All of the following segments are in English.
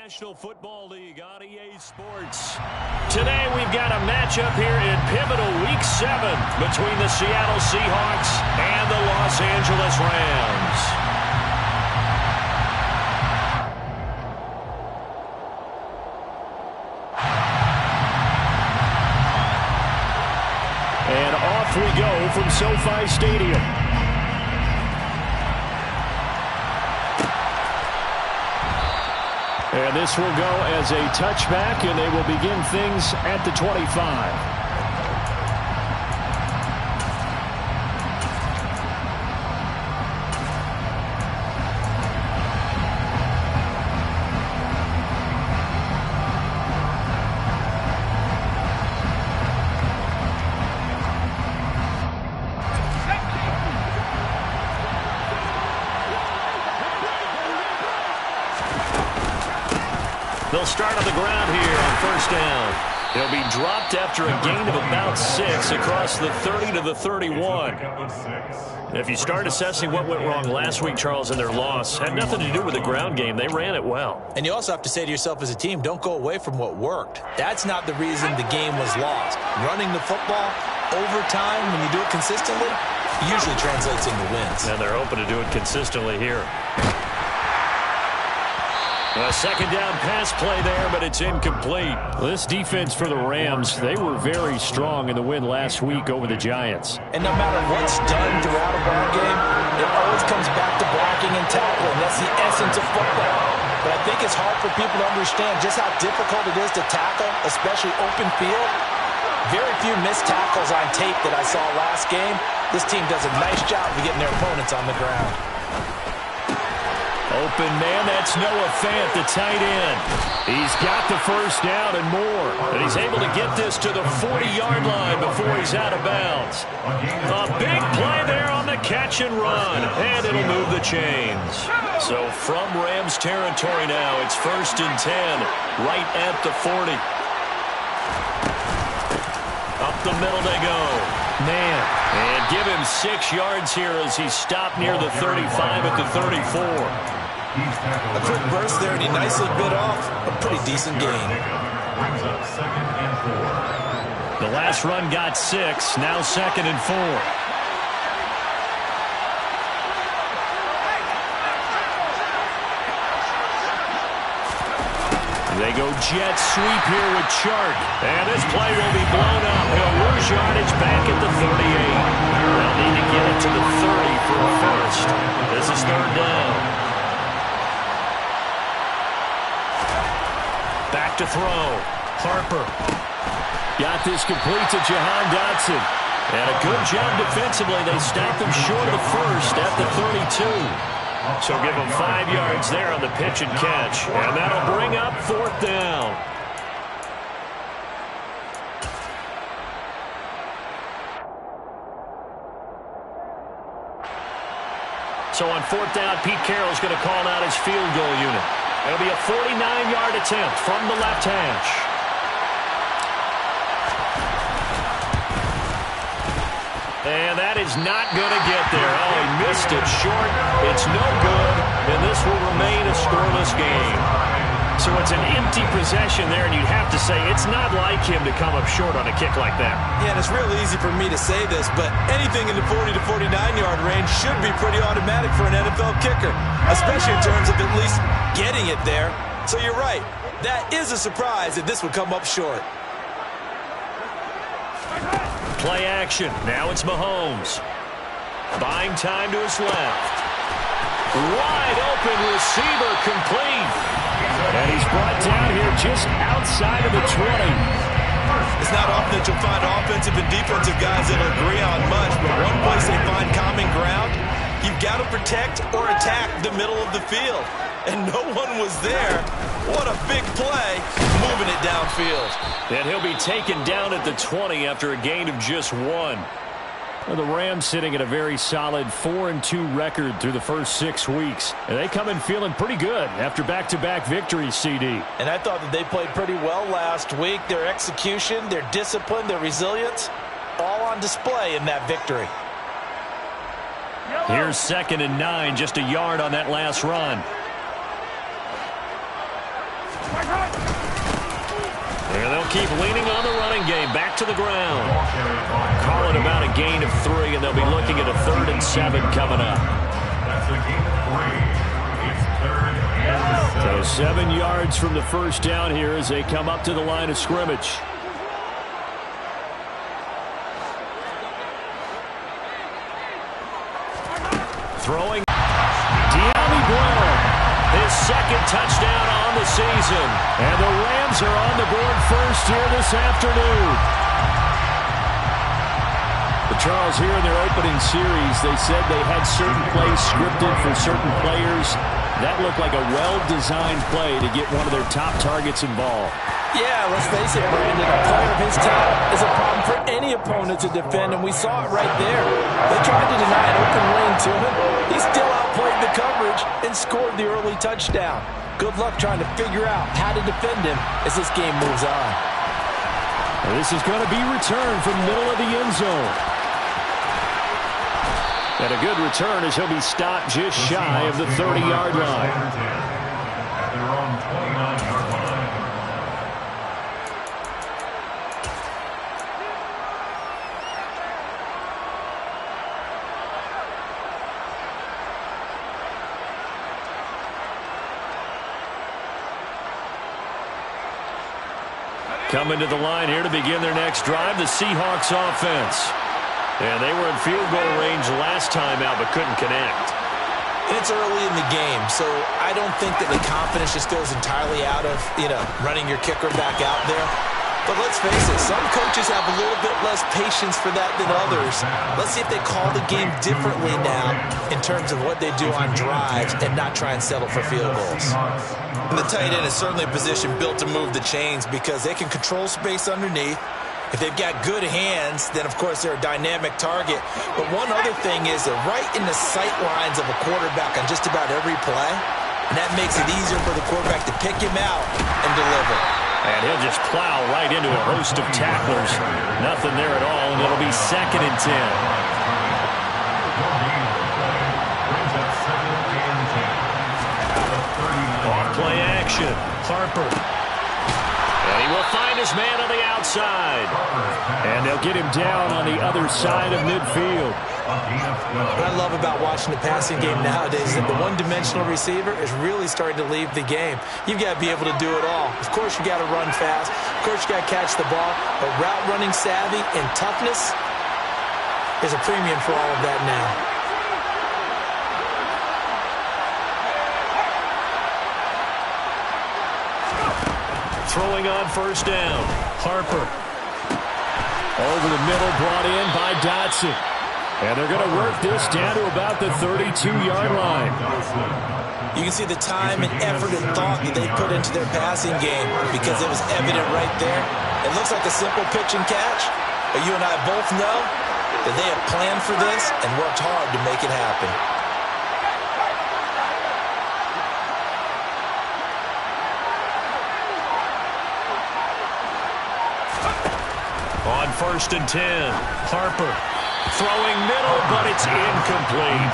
National Football League on EA Sports. Today we've got a matchup here in pivotal Week 7 between the Seattle Seahawks and the Los Angeles Rams. And off we go from SoFi Stadium. And this will go as a touchback, and they will begin things at the 25. They'll start on the ground here on first down. He'll be dropped after a gain of about 6 across the 30 to the 31. And if you start assessing what went wrong last week, Charles, in their loss, had nothing to do with the ground game. They ran it well. And you also have to say to yourself as a team, don't go away from what worked. That's not the reason the game was lost. Running the football over time, when you do it consistently, usually translates into wins. And they're hoping to do it consistently here. A second down pass play there, but it's incomplete. This defense for the Rams, they were very strong in the win last week over the Giants. And no matter what's done throughout a ball game, it always comes back to blocking and tackling. That's the essence of football. But I think it's hard for people to understand just how difficult it is to tackle, especially open field. Very few missed tackles on tape that I saw last game. This team does a nice job of getting their opponents on the ground. Open man, that's Noah Fant, the tight end. He's got the first down and more. And he's able to get this to the 40-yard line before he's out of bounds. A big play there on the catch and run. And it'll move the chains. So from Rams territory now, it's first and 10, right at the 40. Up the middle they go. Man. And give him 6 yards here as he's stopped near the 35 at the 34. A quick burst there, and he nicely bit off a pretty decent gain. The last run got 6, now second and 4. They go jet sweep here with Chark. And this play will be blown up. He'll lose yardage back at the 38. They'll need to get it to the 30 for a first. This is third down. Back to throw. Harper. Got this complete to Jahan Dotson. And a good job defensively. They stacked them short of the first at the 32. So give them 5 yards there on the pitch and catch. And that'll bring up fourth down. So on fourth down, Pete Carroll's going to call out his field goal unit. It'll be a 49-yard attempt from the left hash. And that is not going to get there. Oh, he missed it short. It's no good, and this will remain a scoreless game. So it's an empty possession there, and you'd have to say it's not like him to come up short on a kick like that. Yeah, and it's real easy for me to say this, but anything in the 40 to 49-yard range should be pretty automatic for an NFL kicker, especially in terms of at least getting it there. So you're right. That is a surprise that this would come up short. Play action. Now it's Mahomes. Buying time to his left. Wide open receiver complete. And he's brought down here just outside of the 20. It's not often that you'll find offensive and defensive guys that'll agree on much, but one place they find common ground, you've got to protect or attack the middle of the field. And no one was there. What a big play, moving it downfield. And he'll be taken down at the 20 after a gain of just 1. Well, the Rams sitting at a very solid 4-2 record through the first 6 weeks. And they come in feeling pretty good after back-to-back victories, CD. And I thought that they played pretty well last week. Their execution, their discipline, their resilience, all on display in that victory. Here's second and 9, just a yard on that last run. And they'll keep leaning on the running game. Back to the ground. Call it about a gain of 3, and they'll be looking at a 3rd and 7 coming up. That's a gain of 3. It's 3rd and 7. So 7 yards from the first down here as they come up to the line of scrimmage. Throwing. De'Ami Brown. His 2nd touchdown on the season. And the Rams are on the board first here this afternoon. But Charles, here in their opening series, they said they had certain plays scripted for certain players. That looked like a well-designed play to get one of their top targets involved. Yeah, let's face it, Brandon. A player of his talent is a problem for any opponent to defend, and we saw it right there. They tried to deny an open lane to him. He still outplayed the coverage and scored the early touchdown. Good luck trying to figure out how to defend him as this game moves on. Well, this is going to be returned from the middle of the end zone. And a good return as he'll be stopped just shy of the 30-yard line. At their own 29-yard line. Coming to the line here to begin their next drive, the Seahawks offense. And they were in field goal range last time out, but couldn't connect. It's early in the game, so I don't think that the confidence just goes entirely out of, running your kicker back out there. But let's face it, some coaches have a little bit less patience for that than others. Let's see if they call the game differently now in terms of what they do on drives and not try and settle for field goals. And the tight end is certainly a position built to move the chains because they can control space underneath. If they've got good hands, then, of course, they're a dynamic target. But one other thing is they're right in the sight lines of a quarterback on just about every play, and that makes it easier for the quarterback to pick him out and deliver. And he'll just plow right into a host of tacklers. Nothing there at all, and it'll be 2nd and 10. Off play action. Harper. And he will find his man on the outside. And they'll get him down on the other side of midfield. What I love about watching the passing game nowadays is that the one-dimensional receiver is really starting to leave the game. You've got to be able to do it all. Of course, you got to run fast. Of course, you got to catch the ball. But route running savvy and toughness is a premium for all of that now. Throwing on first down. Harper. Over the middle, brought in by Dotson. And they're going to work this down to about the 32-yard line. You can see the time and effort and thought that they put into their passing game because it was evident right there. It looks like a simple pitch and catch, but you and I both know that they have planned for this and worked hard to make it happen. On 1st and 10, Harper throwing middle, but it's incomplete.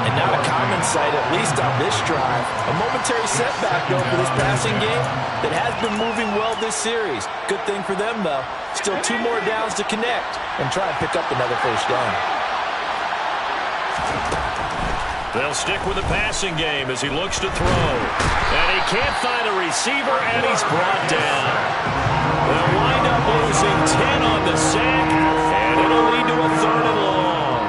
And not a common sight, at least on this drive. A momentary setback, though, for this passing game that has been moving well this series. Good thing for them, though. Still 2 more downs to connect and try and pick up another first down. They'll stick with the passing game as he looks to throw. And he can't find a receiver, and he's brought down. They'll wind up losing 10 on the sack, and it'll lead to a 3rd and long.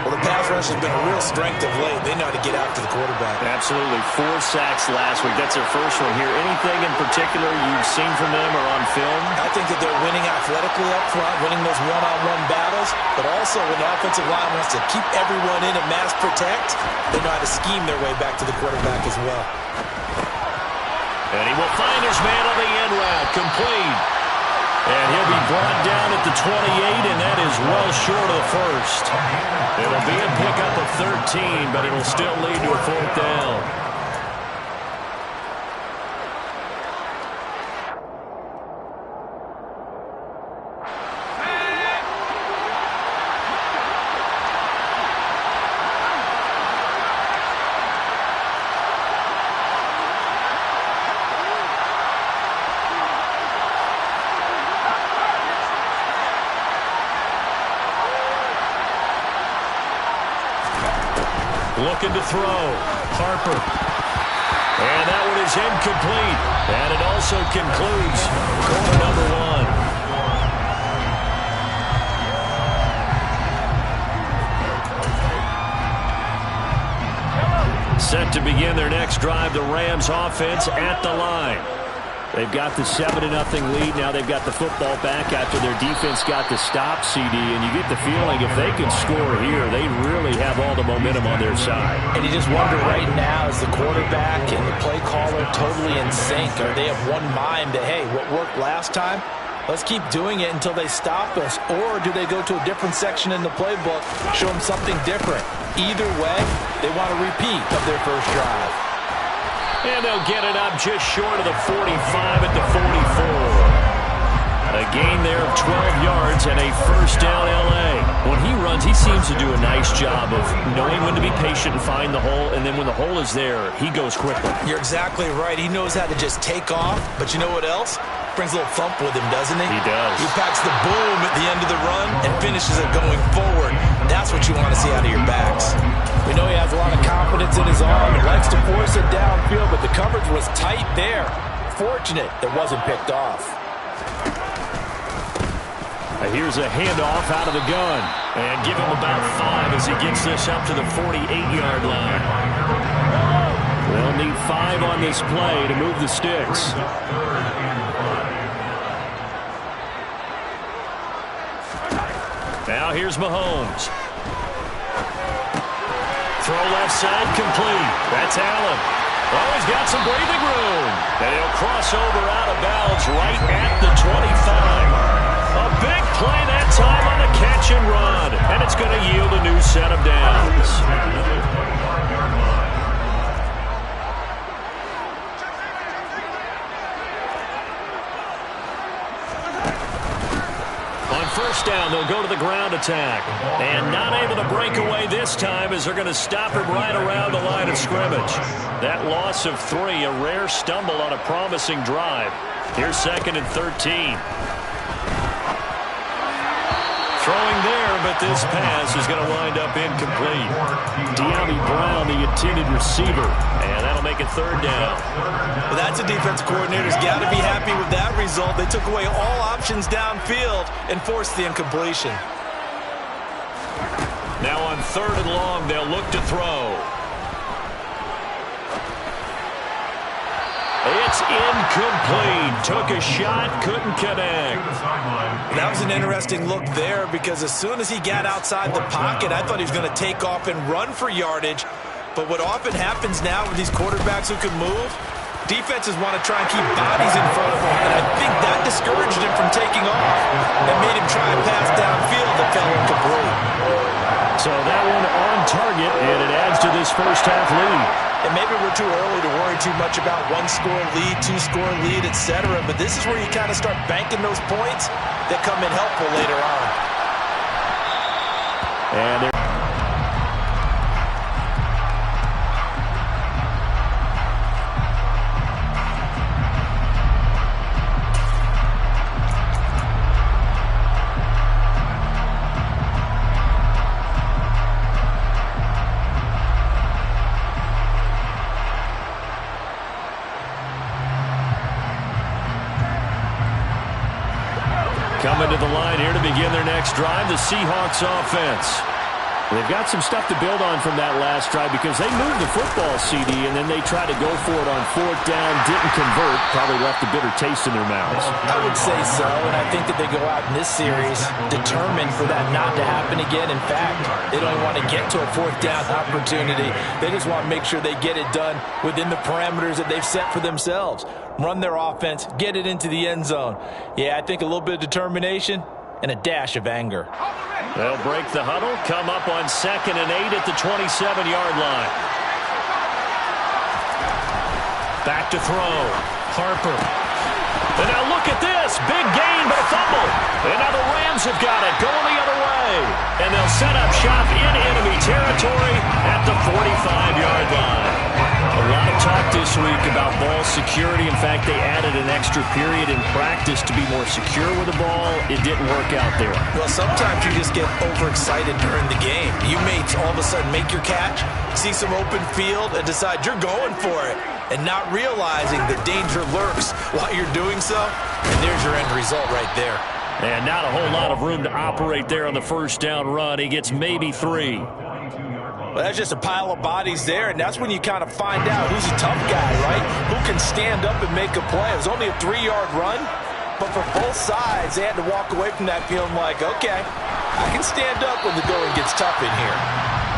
Well, the pass rush has been a real strength of late. They know how to get out to the quarterback. Absolutely. 4 sacks last week. That's their first one here. Anything in particular you've seen from them or on film? I think that they're winning athletically up front, winning those one-on-one battles, but also when the offensive line wants to keep everyone in and mass protect, they know how to scheme their way back to the quarterback as well. And he will find his man on the end route, complete. And he'll be brought down at the 28, and that is well short of the first. It'll be a pickup of 13, but it'll still lead to a 4th down. Looking to throw. Harper. And that one is incomplete. And it also concludes quarter number one. Set to begin their next drive, the Rams offense at the line. They've got the 7-0 lead. Now they've got the football back after their defense got the stop, CD. And you get the feeling if they can score here, they really have all the momentum on their side. And you just wonder right now, is the quarterback and the play caller totally in sync? Are they of one mind that, hey, what worked last time, let's keep doing it until they stop us? Or do they go to a different section in the playbook, show them something different? Either way, they want a repeat of their first drive. And they'll get it up just short of the 45 at the 44. A gain there of 12 yards and a first down L.A. When he runs, he seems to do a nice job of knowing when to be patient and find the hole, and then when the hole is there, he goes quickly. You're exactly right. He knows how to just take off, but you know what else? Brings a little thump with him, doesn't he? He does. He packs the boom at the end of the run and finishes it going forward. That's what you want to see out of your backs. We know he has a lot of confidence in his arm and likes to force it downfield, but the coverage was tight there. Fortunate that wasn't picked off. Here's a handoff out of the gun. And give him about 5 as he gets this up to the 48-yard line. They'll need 5 on this play to move the sticks. Now here's Mahomes. Throw left side complete. That's Allen. Oh, he's got some breathing room. And he'll cross over out of bounds right at the 25. A big play that time on the catch and run. And it's going to yield a new set of downs. On first down, they'll go to the ground attack. And not able to break away this time as they're going to stop him right around the line of scrimmage. That loss of 3, a rare stumble on a promising drive. Here's 2nd and 13. Throwing there, but this pass is going to wind up incomplete. De'Ami Brown, the intended receiver, and that'll make it 3rd down. Well, that's a defense coordinator's got to be happy with that result. They took away all options downfield and forced the incompletion. Now on 3rd and long, they'll look to throw. It's incomplete. Took a shot, couldn't connect. That was an interesting look there because as soon as he got outside the pocket, I thought he was going to take off and run for yardage. But what often happens now with these quarterbacks who can move, defenses want to try and keep bodies in front of them. And I think that discouraged him from taking off and made him try and pass downfield that fell incomplete. So that one on target, and it adds to this first half lead. And maybe we're too early to worry too much about 1-score lead, 2-score lead, etc. But this is where you kind of start banking those points that come in helpful later on. And there. Coming to the line here to begin their next drive, the Seahawks offense. They've got some stuff to build on from that last drive because they moved the football, CD, and then they tried to go for it on 4th down, didn't convert, probably left a bitter taste in their mouths. I would say so, and I think that they go out in this series determined for that not to happen again. In fact, they don't want to get to a 4th down opportunity. They just want to make sure they get it done within the parameters that they've set for themselves. Run their offense, get it into the end zone. Yeah, I think a little bit of determination and a dash of anger. They'll break the huddle, come up on 2nd and 8 at the 27-yard line. Back to throw. Harper. And now look at this. Big gain, but a fumble. And now the Rams have got it, going the other way. And they'll set up shop in enemy territory at the 45-yard line. A A lot of talk this week about ball security. In fact, they added an extra period in practice to be more secure with the ball. It didn't work out there. Well, sometimes you just get overexcited during the game. You may all of a sudden make your catch, see some open field, and decide you're going for it, and not realizing the danger lurks while you're doing so. And there's your end result right there. And not a whole lot of room to operate there on the first down run. He gets maybe 3. Well, that's just a pile of bodies there, and that's when you kind of find out who's a tough guy, right? Who can stand up and make a play. It was only a 3-yard run, but for both sides, they had to walk away from that feeling like, okay, I can stand up when the going gets tough in here.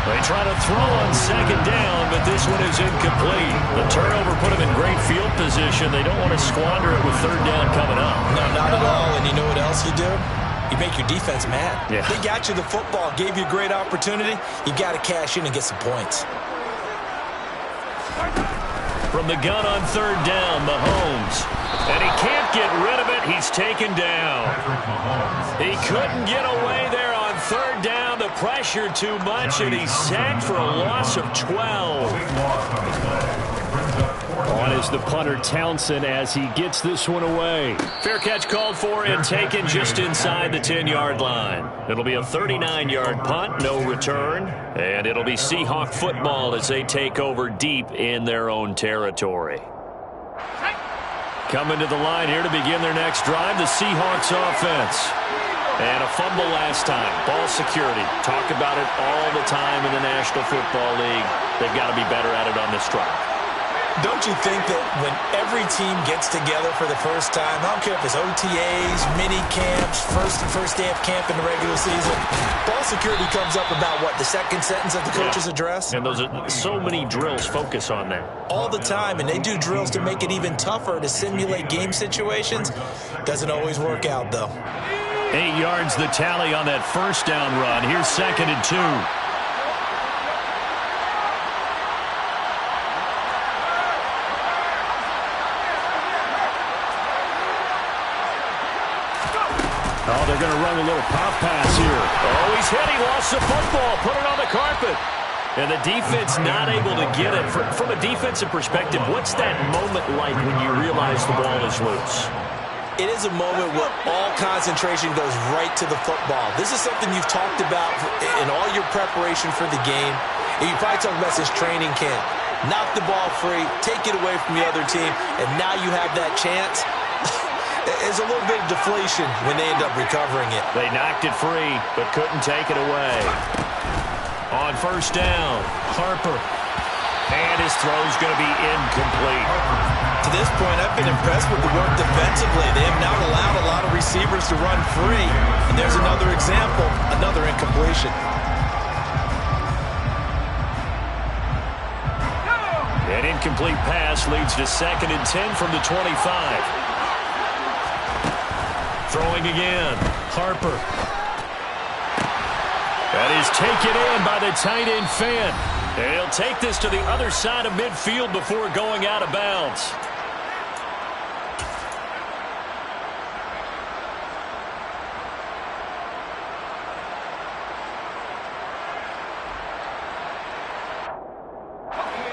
They try to throw on second down, but this one is incomplete. The turnover put them in great field position. They don't want to squander it with third down coming up. No, not at all, and you know what else you do? You make your defense mad. Yeah. They got you the football, gave you a great opportunity. You got to cash in and get some points. From the gun on third down, Mahomes. And he can't get rid of it. He's taken down. He couldn't get away there on third down. The pressure too much, and he's sacked for a loss of 12. On is the punter, Townsend, as he gets this one away. Fair catch called for and taken just inside the 10-yard line. It'll be a 39-yard punt, no return. And it'll be Seahawk football as they take over deep in their own territory. Coming to the line here to begin their next drive, the Seahawks offense. And a fumble last time. Ball security. Talk about it all the time in the National Football League. They've got to be better at it on this drive. Don't you think that when every team gets together for the first time, I don't care if it's OTAs, mini camps, first day of camp in the regular season, ball security comes up about, what, the second sentence of the coach's address? And those are so many drills focus on that. All the time, and they do drills to make it even tougher to simulate game situations. Doesn't always work out, though. 8 yards the tally on that first down run. Here's 2nd and 2. Oh, they're going to run a little pop pass here. Oh, he's hit. He lost the football. Put it on the carpet. And the defense not able to get it. From a defensive perspective, what's that moment like when you realize the ball is loose? It is a moment where all concentration goes right to the football. This is something you've talked about in all your preparation for the game. And you probably talked about this training camp. Knock the ball free, take it away from the other team, and now you have that chance. There's a little bit of deflation when they end up recovering it. They knocked it free, but couldn't take it away. On first down, Harper. And his throw's going to be incomplete. To this point, I've been impressed with the work defensively. They have not allowed a lot of receivers to run free. And there's another example, another incompletion. An incomplete pass leads to 2nd and 10 from the 25. Throwing again, Harper. That is taken in by the tight end, Fant. And he'll take this to the other side of midfield before going out of bounds.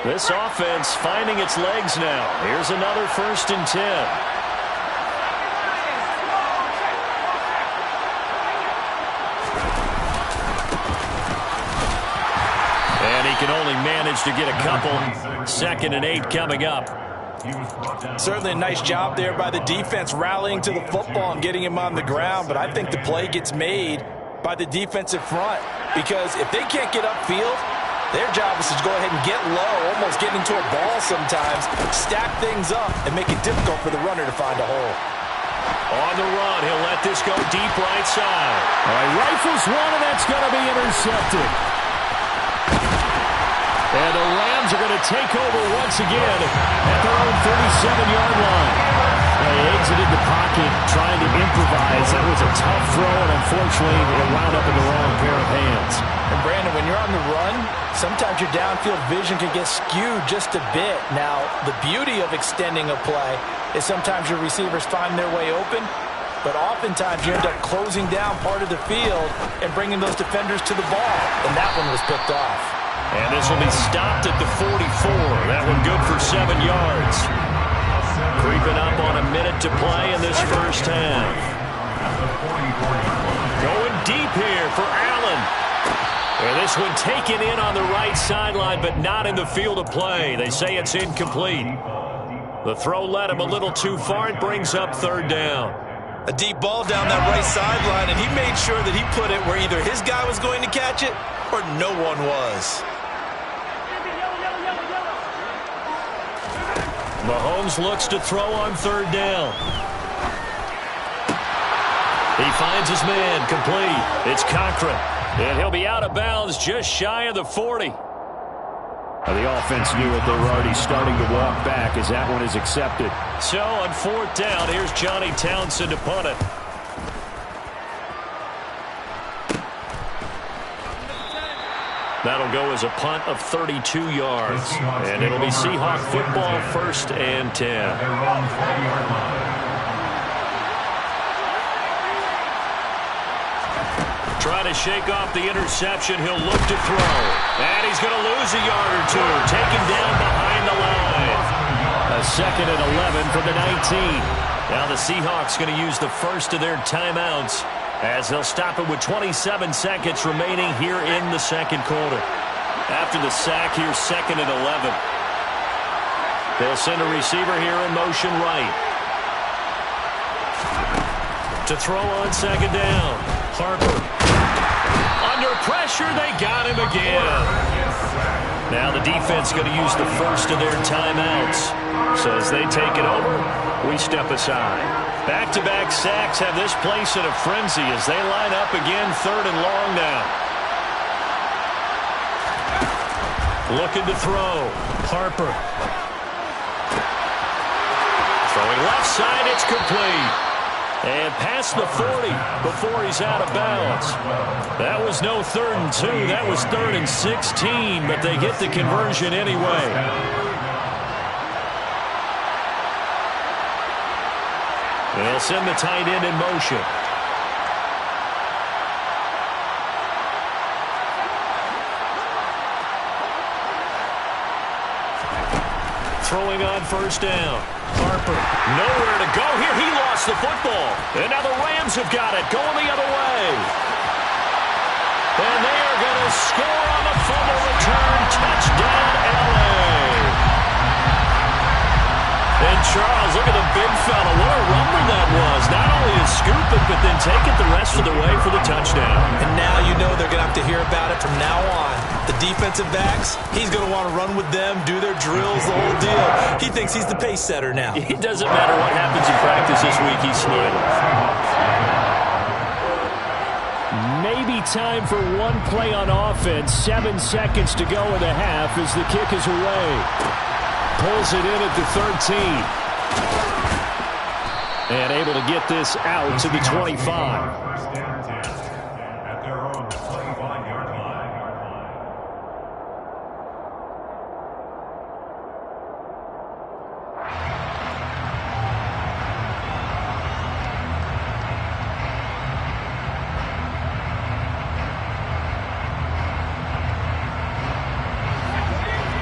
This offense finding its legs now. Here's another 1st and 10. Can only manage to get a couple. 2nd and 8 coming up. Certainly a nice job there by the defense rallying to the football and getting him on the ground, but I think the play gets made by the defensive front because if they can't get upfield, their job is to go ahead and get low, almost get into a ball sometimes, stack things up, and make it difficult for the runner to find a hole. On the run, he'll let this go deep right side. All right, rifles one, and that's going to be intercepted. And the Rams are going to take over once again at their own 37-yard line. They exited the pocket trying to improvise. That was a tough throw, and unfortunately, it wound up in the wrong pair of hands. And Brandon, when you're on the run, sometimes your downfield vision can get skewed just a bit. Now, the beauty of extending a play is sometimes your receivers find their way open, but oftentimes you end up closing down part of the field and bringing those defenders to the ball, and that one was picked off. And this will be stopped at the 44. That one good for 7 yards. Creeping up on a minute to play in this first half. Going deep here for Allen. And this one taken in on the right sideline, but not in the field of play. They say it's incomplete. The throw led him a little too far and brings up third down. A deep ball down that right sideline, and he made sure that he put it where either his guy was going to catch it or no one was. Mahomes looks to throw on third down. He finds his man, complete. It's Cochran, and he'll be out of bounds just shy of the 40. The offense knew it. They were already starting to walk back as that one is accepted. So on fourth down, here's Johnny Townsend to punt it. That'll go as a punt of 32 yards. And it'll be Seahawk football, 1st and 10. Try to shake off the interception. He'll look to throw. And he's going to lose a yard or two. Taken down behind the line. A 2nd and 11 from the 19. Now the Seahawks going to use the first of their timeouts as they'll stop it with 27 seconds remaining here in the second quarter. After the sack, here's 2nd and 11. They'll send a receiver here in motion right. To throw on 2nd down. Harper. Under pressure, they got him again. Now the defense going to use the first of their timeouts. So as they take it over, we step aside. Back-to-back sacks have this place in a frenzy as they line up again 3rd and long now. Looking to throw. Harper. Throwing left side, it's complete. And past the 40 before he's out of bounds. That was no 3rd and 2. That was 3rd and 16, but they get the conversion anyway. They'll send the tight end in motion. Throwing on 1st down. Harper, nowhere to go here. He lost the football. And now the Rams have got it, going the other way. And they are going to score on the fumble return. Touchdown, L.A. And Charles, look at the big fella. What a rumble that was. Not only to scoop it, but then take it the rest of the way for the touchdown. And now you know they're going to have to hear about it from now on. The defensive backs, he's going to want to run with them, do their drills, the whole deal. He thinks he's the pace setter now. It doesn't matter what happens in practice this week, he's smiling. Maybe time for one play on offense. 7 seconds to go in the half as the kick is away. Pulls it in at the 13. And able to get this out to the 25.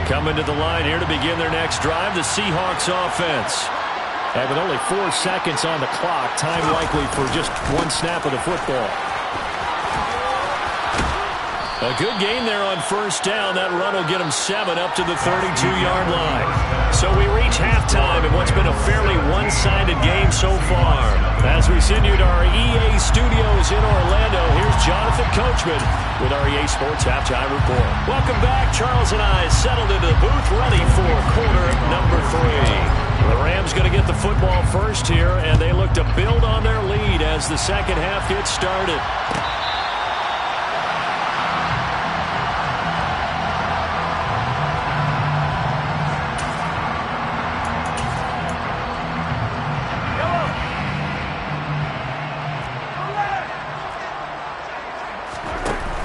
Coming to the line here to begin their next drive, the Seahawks offense. And with only 4 seconds on the clock, time likely for just one snap of the football. A good gain there on 1st down. That run will get them 7 up to the 32-yard line. So we reach halftime in what's been a fairly one-sided game so far. As we send you to our EA studios in Orlando, here's Jonathan Coachman with our EA Sports Halftime Report. Welcome back. Charles and I settled into the booth, ready for quarter number 3. The Rams going to get the football first here, and they look to build on their lead as the second half gets started.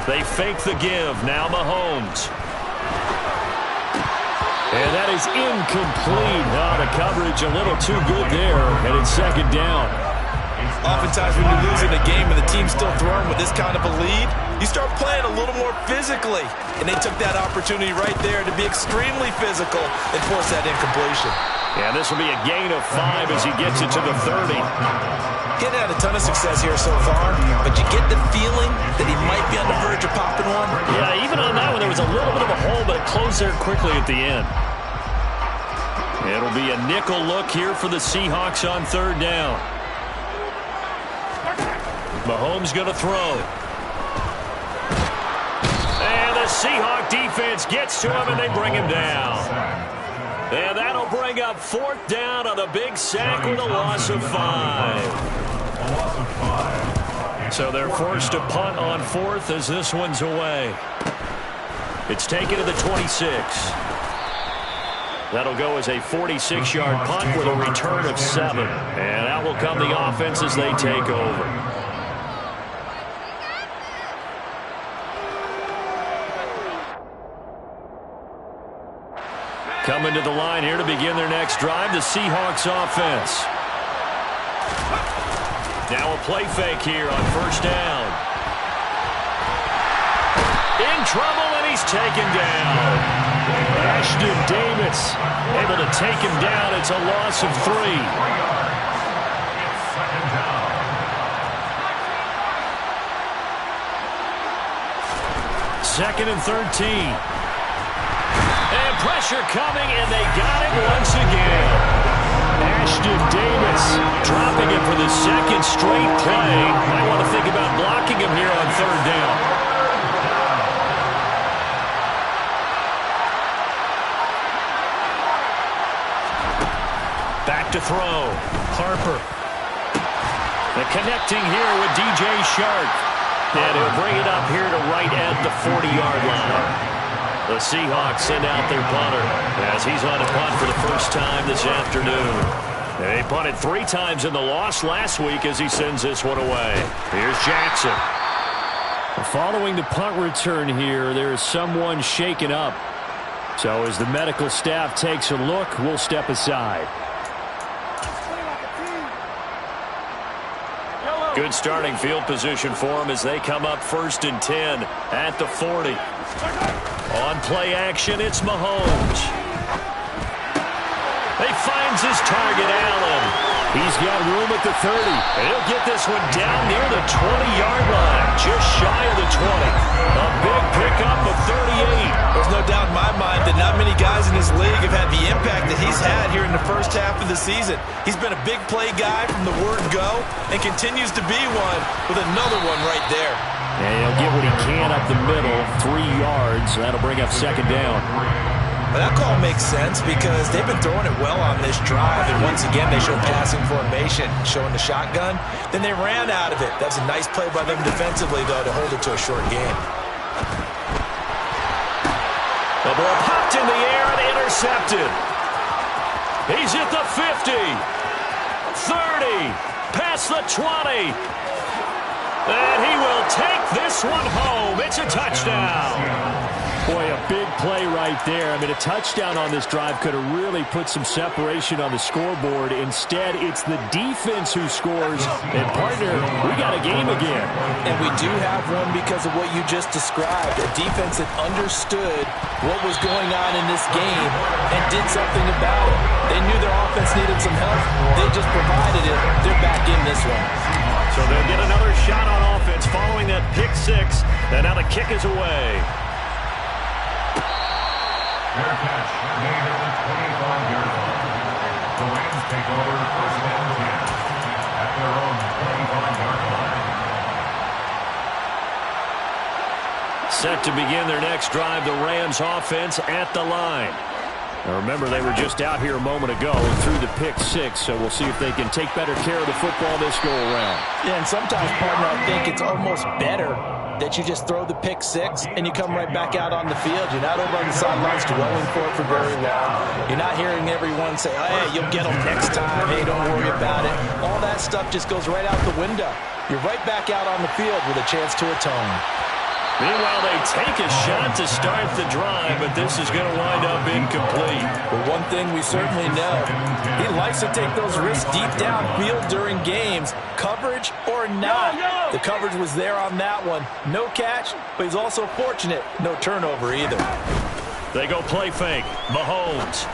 They fake the give. Now Mahomes. And that is incomplete. Oh, the coverage a little too good there. And it's 2nd down. Oftentimes when you're losing a game and the team's still throwing with this kind of a lead, you start playing a little more physically. And they took that opportunity right there to be extremely physical and force that incompletion. Yeah, this will be a gain of 5 as he gets it to the 30. He hadn't had a ton of success here so far, but you get the feeling that he might be on the verge of popping one. Yeah, even on that one, there was a little bit of a hole, but it closed there quickly at the end. It'll be a nickel look here for the Seahawks on 3rd down. Mahomes going to throw. And the Seahawk defense gets to him, and they bring him down. And that'll bring up 4th down on a big sack with a loss of 5. So they're forced to punt on 4th as this one's away. It's taken to the 26. That'll go as a 46-yard punt with a return of 7. And out will come the offense as they take over. Coming to the line here to begin their next drive, the Seahawks offense. Now a play fake here on 1st down. In trouble, and he's taken down. Ashton Davis able to take him down. It's a loss of 3. 2nd and 13. And pressure coming, and they got it once again. Ashton Davis dropping it for the 2nd straight play. Might want to think about blocking him here on 3rd down. Back to throw. Harper. And connecting here with DJ Shark. And he'll bring it up here to right at the 40-yard line. The Seahawks send out their punter as he's on a punt for the first time this afternoon. They punted 3 times in the loss last week as he sends this one away. Here's Jackson. Following the punt return here, there is someone shaken up. So as the medical staff takes a look, we'll step aside. Good starting field position for them as they come up 1st and 10 at the 40. On play action, it's Mahomes. He finds his target, Allen. He's got room at the 30. And he'll get this one down near the 20-yard line, just shy of the 20. A big pickup of 38. There's no doubt in my mind that not many guys in this league have had the impact that he's had here in the first half of the season. He's been a big play guy from the word go and continues to be one with another one right there. And he'll get what he can up the middle, 3 yards. That'll bring up 2nd down. But that call makes sense because they've been throwing it well on this drive, and once again they show passing formation, showing the shotgun. Then they ran out of it. That's a nice play by them defensively, though, to hold it to a short game. The ball popped in the air and intercepted. He's at the 50, 30, past the 20. And he will take this one home. It's a touchdown. Boy, a big play right there. I mean, a touchdown on this drive could have really put some separation on the scoreboard. Instead, it's the defense who scores. And, partner, we got a game again. And we do have one because of what you just described. A defense that understood what was going on in this game and did something about it. They knew their offense needed some help. They just provided it. They're back in this one. So they'll get another shot on offense following that pick 6. And now the kick is away. Fair catch made at the 25-yard line. The Rams take over 1st and 10 at their own 25-yard line. Set to begin their next drive, the Rams offense at the line. Now remember, they were just out here a moment ago and threw the pick 6, so we'll see if they can take better care of the football this go-around. Yeah, and sometimes, partner, I think it's almost better that you just throw the pick 6 and you come right back out on the field. You're not over on the sidelines dwelling for it for very long. You're not hearing everyone say, oh, hey, you'll get them next time. Hey, don't worry about it. All that stuff just goes right out the window. You're right back out on the field with a chance to atone. Meanwhile, they take a shot to start the drive, but this is going to wind up incomplete. Well, one thing we certainly know, he likes to take those risks deep downfield during games, coverage or not. The coverage was there on that one. No catch, but he's also fortunate. No turnover either. They go play fake. Mahomes.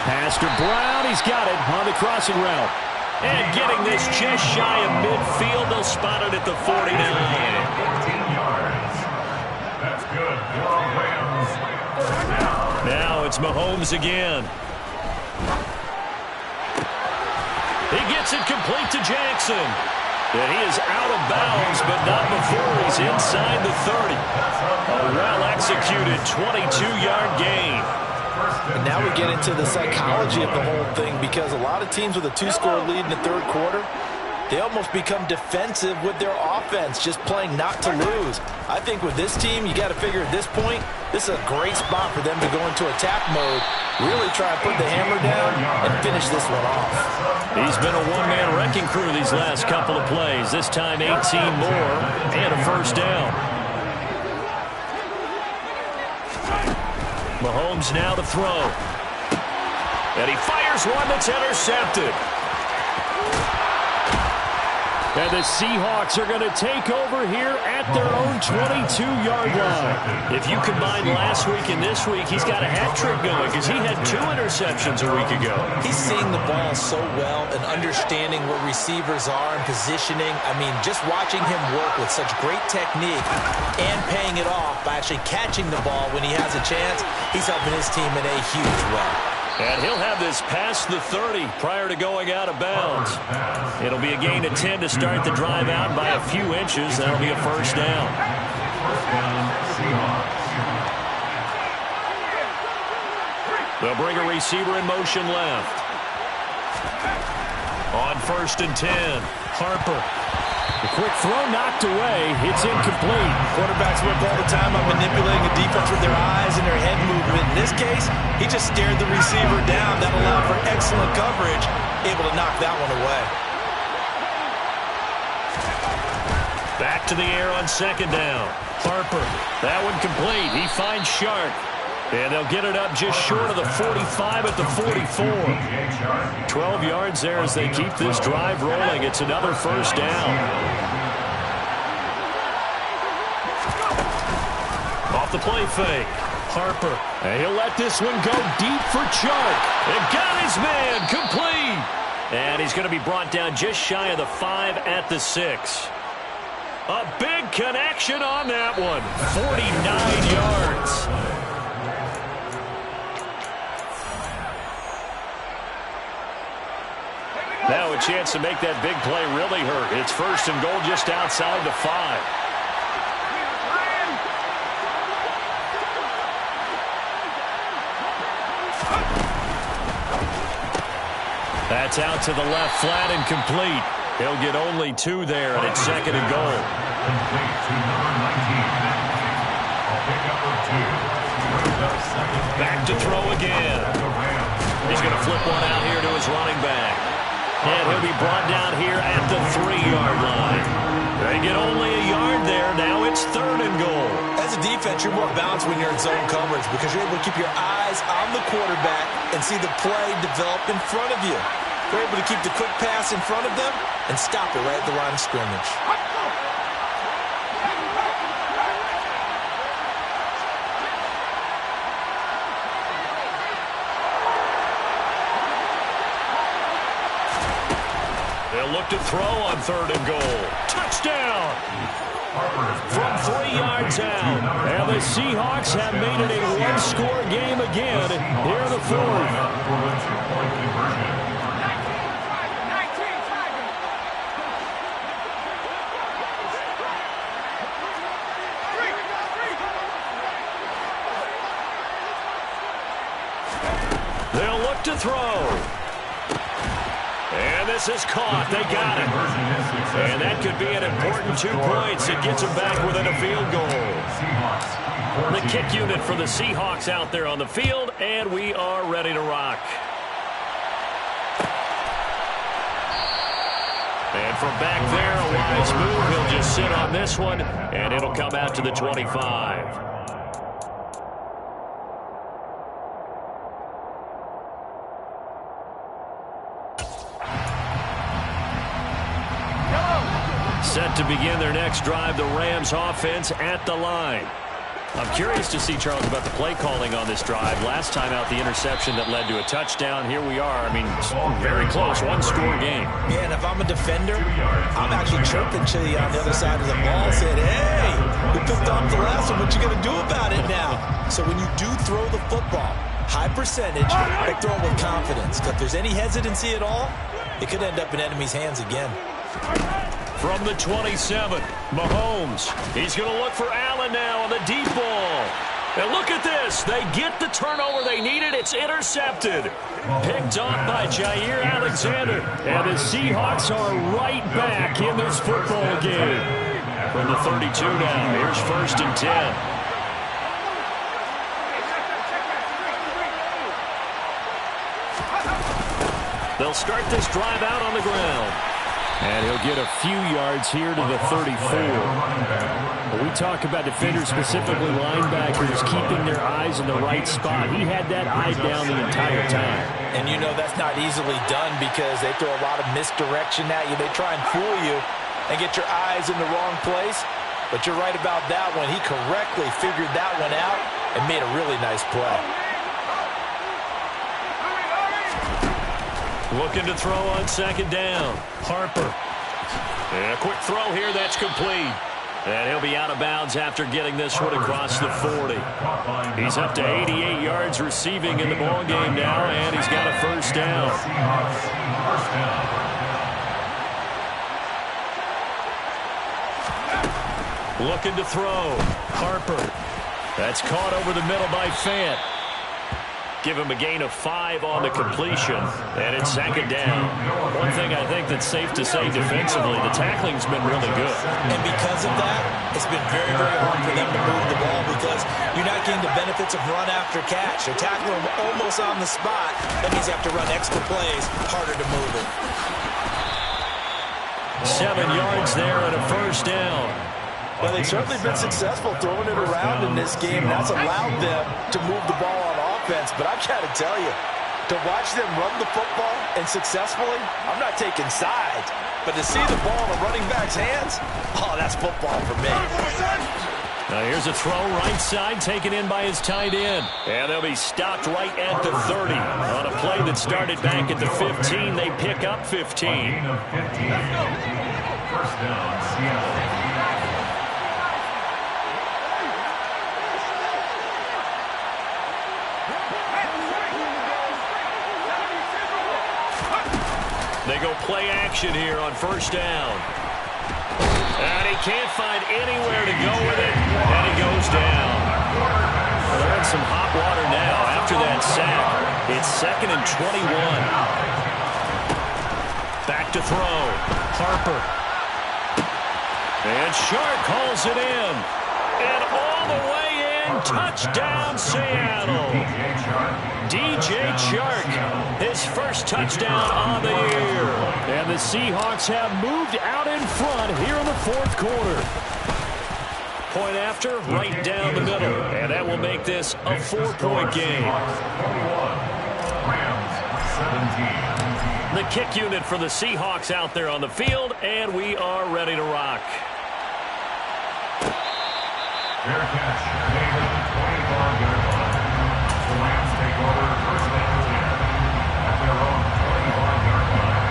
Pass to Brown. He's got it on the crossing route. And getting this just shy of midfield. They'll spot it at the 49. 14 yards. That's good. Williams. Now it's Mahomes again. He gets it complete to Jackson. And he is out of bounds, but not before he's inside the 30. A well-executed 22-yard gain. And now we get into the psychology of the whole thing, because a lot of teams with a two-score lead in the third quarter, they almost become defensive with their offense, just playing not to lose. I think with this team, you got to figure at this point, this is a great spot for them to go into attack mode, really try and put the hammer down and finish this one off. He's been a one-man wrecking crew these last couple of plays. This time 18 more and a first down. Mahomes now to throw. And he fires one that's intercepted. And the Seahawks are going to take over here at their own 22-yard line. If you combine last week and this week, he's got a hat trick going because he had 2 interceptions a week ago. He's seeing the ball so well and understanding where receivers are and positioning. I mean, just watching him work with such great technique and paying it off by actually catching the ball when he has a chance, he's helping his team in a huge way. And he'll have this past the 30 prior to going out of bounds. It'll be a gain of 10 to start the drive out by a few inches. That'll be a first down. They'll bring a receiver in motion left. On 1st and 10, Harper. The quick throw knocked away. It's incomplete. Quarterbacks work all the time on manipulating a defense with their eyes and their head movement. In this case, he just stared the receiver down. That allowed for excellent coverage, able to knock that one away. Back to the air on 2nd down. Harper. That one complete. He finds Sharp. And they'll get it up just short of the 45 at the 44. 12 yards there as they keep this drive rolling. It's another first down. Off the play fake. Harper. And he'll let this one go deep for Chark. And got his man complete. And he's going to be brought down just shy of the 5 at the 6. A big connection on that one. 49 yards. Now a chance to make that big play really hurt. It's 1st and goal just outside the 5. That's out to the left flat and complete. He'll get only 2 there, and it's 2nd and goal. Complete to number 19. I'll pick up with 2. Back to throw again. He's going to flip one out here to his running back. And he'll be brought down here at the 3-yard line. They get only a yard there. Now it's 3rd and goal. As a defense, you're more balanced when you're in zone coverage because you're able to keep your eyes on the quarterback and see the play develop in front of you. You're able to keep the quick pass in front of them and stop it right at the line of scrimmage. They'll look to throw on 3rd and goal. Touchdown! From 3 yards out. And the Seahawks have made it a one-score game again here in the 4th. They'll look to throw. And this is caught. They got it. And that could be an important 2 points. It gets them back within a field goal. The kick unit for the Seahawks out there on the field, and we are ready to rock. And from back there, a wise move. He'll just sit on this one, and it'll come out to the 25. Set to begin their next drive, the Rams offense at the line. I'm curious to see, Charles, about the play calling on this drive. Last time out, the interception that led to a touchdown. Here we are. I mean, very close, one-score game. Man, if I'm a defender, I'm actually chirping to you on the other side of the ball, saying, hey, we picked off the last one. What you going to do about it now? So when you do throw the football, high percentage, but throw it with confidence. If there's any hesitancy at all, it could end up in enemy's hands again. From the 27, Mahomes. He's going to look for Allen now on the deep ball. And look at this. They get the turnover they needed. It's intercepted. Picked off by Jair Alexander. And the Seahawks are right back in this football game. From the 32 now, here's 1st and 10. They'll start this drive out on the ground. And he'll get a few yards here to the 34. When we talk about defenders, specifically linebackers, keeping their eyes in the right spot. He had that eye down the entire time. And you know that's not easily done because they throw a lot of misdirection at you. They try and fool you and get your eyes in the wrong place. But you're right about that one. He correctly figured that one out and made a really nice play. Looking to throw on 2nd down. Harper. And a quick throw here, that's complete. And he'll be out of bounds after getting this one across the 40. He's up to 88 yards receiving in the ballgame now, and he's got a 1st down. Looking to throw. Harper. That's caught over the middle by Fant. Give him a gain of 5 on the completion, and it's 2nd down. One thing I think that's safe to say defensively, the tackling's been really good. And because of that, it's been very, very hard for them to move the ball because you're not getting the benefits of run after catch. They're tackling them almost on the spot. That means you have to run extra plays, harder to move it. 7 yards there and a 1st down. Well, they've certainly been successful throwing it around in this game, and that's allowed them to move the ball on offense. But I've got to tell you, to watch them run the football and successfully, I'm not taking sides. But to see the ball in a running back's hands, oh, that's football for me. Now here's a throw right side taken in by his tight end. And they'll be stopped right at the 30. On a play that started back at the 15, they pick up 15. 1st down, Seattle. They go play action here on 1st down. And he can't find anywhere to go with it, and he goes down. Well, they're in some hot water now after that sack. It's 2nd and 21. Back to throw. Harper. And Shark calls it in. And all the way in, touchdown Seattle. DJ Chark, his 1st touchdown on the year. And the Seahawks have moved out in front here in the 4th quarter. Point after, right down the middle. And that will make this a 4-point game. The kick unit for the Seahawks out there on the field, and we are ready to rock. Fair catch made at the 25-yard line. The Rams take over 1st and 10 at their own 25-yard line.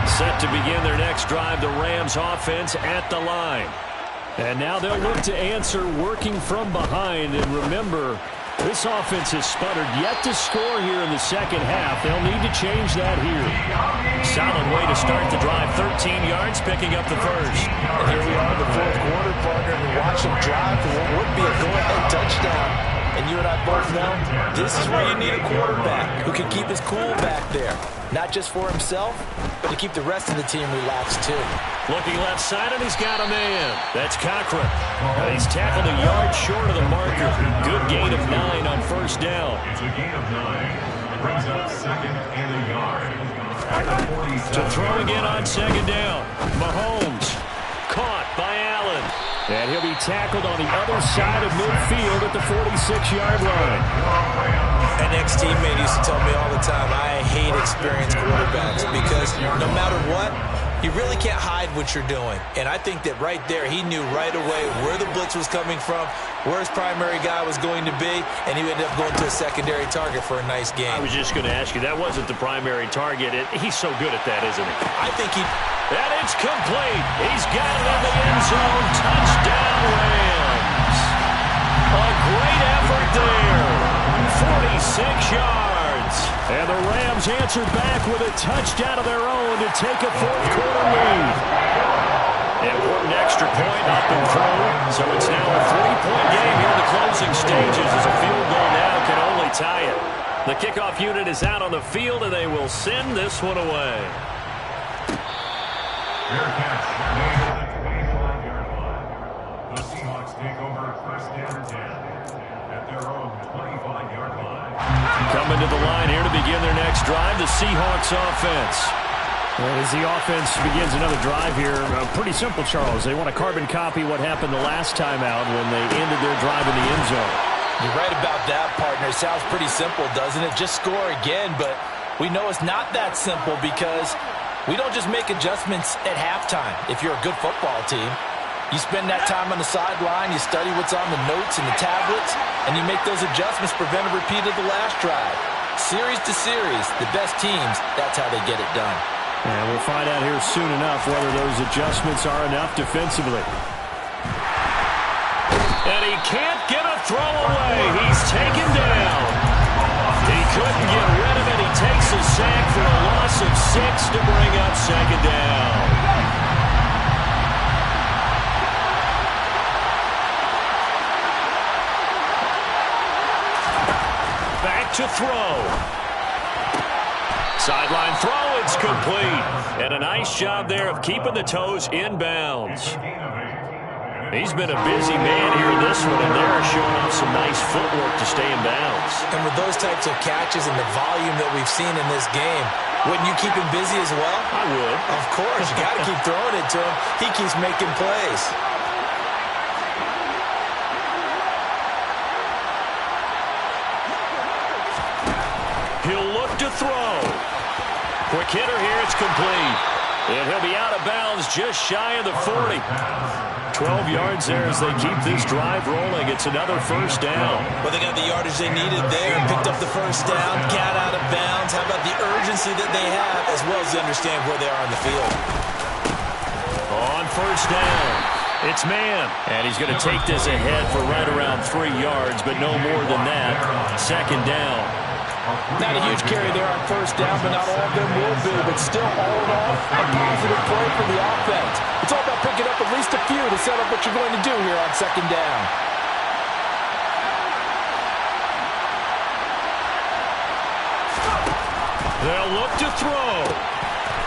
Set to begin their next drive, the Rams offense at the line. And now they'll look to answer working from behind. And remember, this offense has sputtered yet to score here in the 2nd half. They'll need to change that here. Solid way to start the drive. 13 yards, picking up the 1st. And here we are in the 4th quarter, partner, and watch them drive for what would be a go-ahead touchdown. And you and I both know this is where you need a quarterback who can keep his cool back there. Not just for himself, but to keep the rest of the team relaxed too. Looking left side, and he's got a man. That's Cochran. He's tackled a yard short of the marker. Good gain of 9 on first down. It's a gain of 9. Brings up 2nd and a yard. To throw again on 2nd down. Mahomes caught by Allen. And he'll be tackled on the other side of midfield at the 46-yard line. An ex-teammate used to tell me all the time, I hate experienced quarterbacks because no matter what, you really can't hide what you're doing. And I think that right there, he knew right away where the blitz was coming from, where his primary guy was going to be, and he ended up going to a secondary target for a nice game. I was just going to ask you, that wasn't the primary target. He's so good at that, isn't he? I think he... And it's complete. He's got it in the end zone. Touchdown, Rams. A great effort there. 46 yards. And the Rams answered back with a touchdown of their own to take a fourth-quarter lead. Important extra point up and through. So it's now a 3-point game here in the closing stages as a field goal now can only tie it. The kickoff unit is out on the field, and they will send this one away. Fair catch made at the 25-yard line. The Seahawks take over 1st and 10 at their own 25-yard line. Coming to the line here to begin their next drive, the Seahawks offense. Well, as the offense begins another drive here, pretty simple, Charles. They want to carbon copy what happened the last time out when they ended their drive in the end zone. You're right about that, partner. It sounds pretty simple, doesn't it? Just score again, but we know it's not that simple because we don't just make adjustments at halftime. If you're a good football team, you spend that time on the sideline, you study what's on the notes and the tablets, and you make those adjustments, prevent a repeat of the last drive. Series to series, the best teams, that's how they get it done. And we'll find out here soon enough whether those adjustments are enough defensively. And he can't get a throw away. He's taken down. He couldn't get rid of it. He takes a sack for a loss of 6 to bring up 2nd down. Back to throw. Sideline throw, it's complete. And a nice job there of keeping the toes in bounds. He's been a busy man here in this one, and they're showing off some nice footwork to stay in bounds. And with those types of catches and the volume that we've seen in this game, wouldn't you keep him busy as well? I would. Of course. You got to keep throwing it to him. He keeps making plays. He'll look to throw. Quick hitter here, it's complete. And he'll be out of bounds just shy of the 40. 12 yards there as they keep this drive rolling. It's another first down. Well, they got the yardage they needed there, picked up the first down, got out of bounds. How about the urgency that they have, as well as they understand where they are on the field? On first down, it's man. And he's going to take this ahead for right around 3 yards, but no more than that. 2nd down. Not a huge carry there on first down, but not all of them will be. But still, all in all, a positive play for the offense. It's all about picking up at least a few to set up what you're going to do here on 2nd down. They'll look to throw.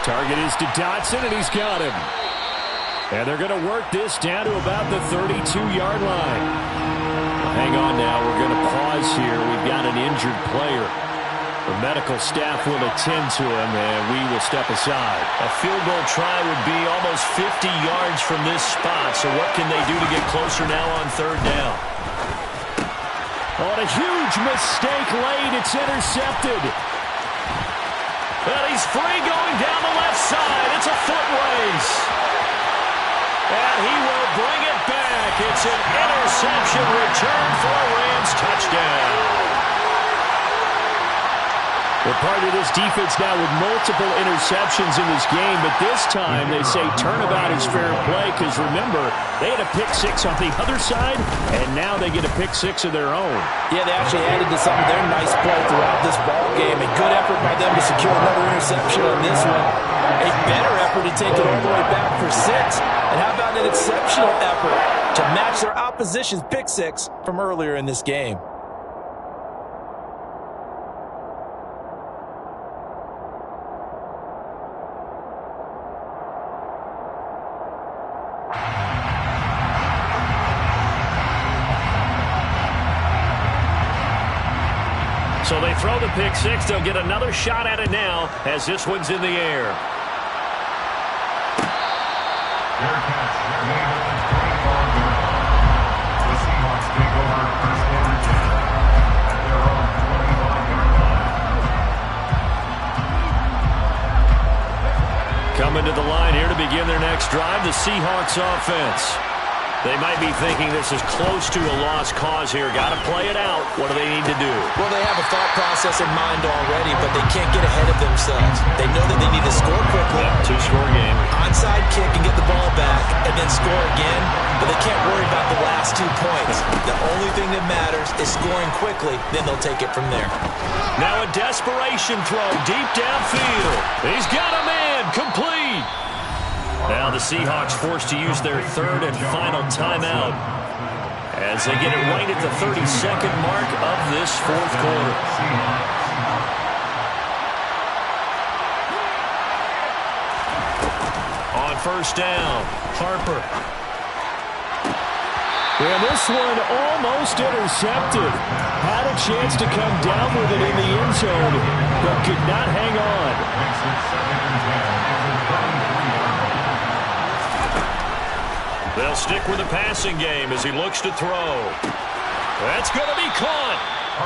Target is to Dotson, and he's got him. And they're going to work this down to about the 32-yard line. Hang on now. We're going to pause here. We've got an injured player. The medical staff will attend to him, and we will step aside. A field goal try would be almost 50 yards from this spot, so what can they do to get closer now on 3rd down? On a huge mistake late, it's intercepted. And he's free going down the left side. It's a foot race. And he will bring it back. It's an interception return for a Rams touchdown. We're part of this defense now with multiple interceptions in this game, but this time they say turnabout is fair play because, remember, they had a pick 6 on the other side, and now they get a pick 6 of their own. Yeah, they actually added to some of their nice play throughout this ball game. A good effort by them to secure another interception on this one. A better effort to take it all the way back for 6. And how about an exceptional effort to match their opposition's pick 6 from earlier in this game? So they throw the pick six. They'll get another shot at it now as this one's in the air. Fair catch made at the 24-yard line. The Seahawks take over first and 10 at their own 25-yard line. Coming to the line here to begin their next drive, the Seahawks offense. They might be thinking this is close to a lost cause here. Got to play it out. What do they need to do? Well, they have a thought process in mind already, but they can't get ahead of themselves. They know that they need to score quickly. Yep, two-score game. Onside kick and get the ball back, and then score again, but they can't worry about the last 2 points. The only thing that matters is scoring quickly, then they'll take it from there. Now a desperation throw deep downfield. He's got a man, complete. Now the Seahawks forced to use their third and final timeout as they get it right at the 32nd mark of this fourth quarter. On first down, Harper. And this one almost intercepted. Had a chance to come down with it in the end zone, but could not hang on. Makes it 2nd and 10. They'll stick with the passing game as he looks to throw. That's going to be caught.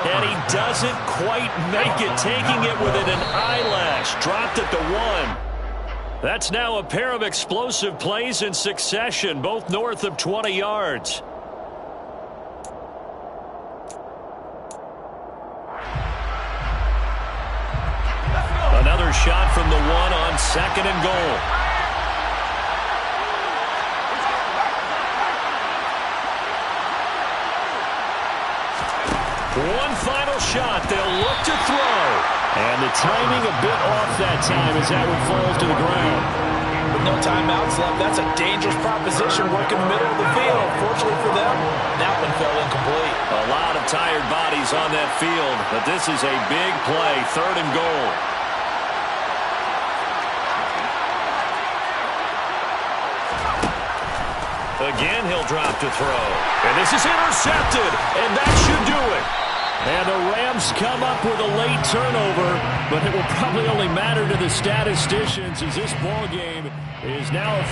And he doesn't quite make it, taking it within an eyelash. Dropped at the 1. That's now a pair of explosive plays in succession, both north of 20 yards. Another shot from the 1 on 2nd and goal. One final shot. They'll look to throw. And the timing a bit off that time as that one falls to the ground. With no timeouts left, that's a dangerous proposition working the middle of the field. Fortunately for them, that one fell incomplete. A lot of tired bodies on that field, but this is a big play, 3rd and goal. Again, he'll drop to throw. And this is intercepted, and that should do it. And the Rams come up with a late turnover, but it will probably only matter to the statisticians as this ball game is now